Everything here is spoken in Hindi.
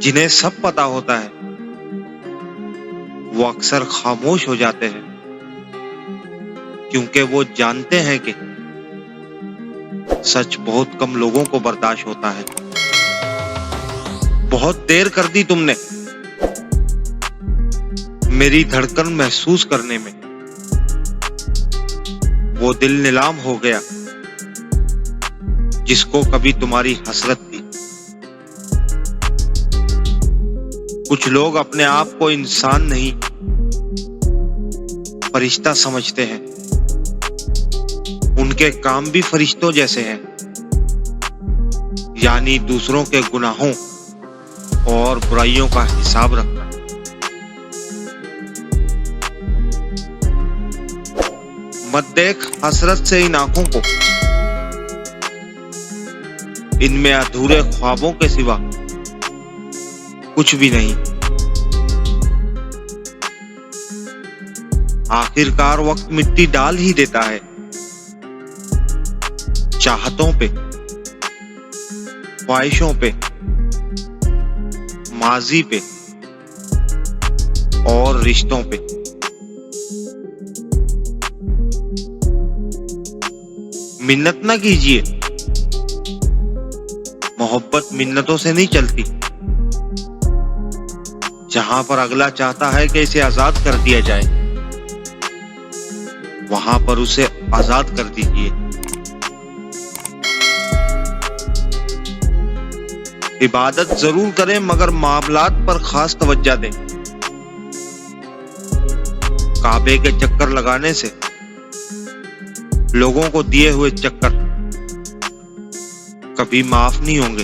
जिन्हें सब पता होता है वो अक्सर खामोश हो जाते हैं, क्योंकि वो जानते हैं कि सच बहुत कम लोगों को बर्दाश्त होता है। बहुत देर कर दी तुमने मेरी धड़कन महसूस करने में। वो दिल नीलाम हो गया जिसको कभी तुम्हारी हसरत थी। कुछ लोग अपने आप को इंसान नहीं फरिश्ता समझते हैं। उनके काम भी फरिश्तों जैसे हैं, यानी दूसरों के गुनाहों और बुराइयों का हिसाब रखना। मत देख हसरत से इन आंखों को, इनमें अधूरे ख्वाबों के सिवा कुछ भी नहीं। आखिरकार वक्त मिट्टी डाल ही देता है चाहतों पे, ख्वाहिशों पे, माजी पे और रिश्तों पे। मिन्नत ना कीजिए, मोहब्बत मिन्नतों से नहीं चलती। जहां पर अगला चाहता है कि इसे आजाद कर दिया जाए, वहां पर उसे आजाद कर दीजिए। इबादत जरूर करें मगर मामलात पर खास तवज्जो दें। काबे के चक्कर लगाने से लोगों को दिए हुए चक्कर कभी माफ नहीं होंगे।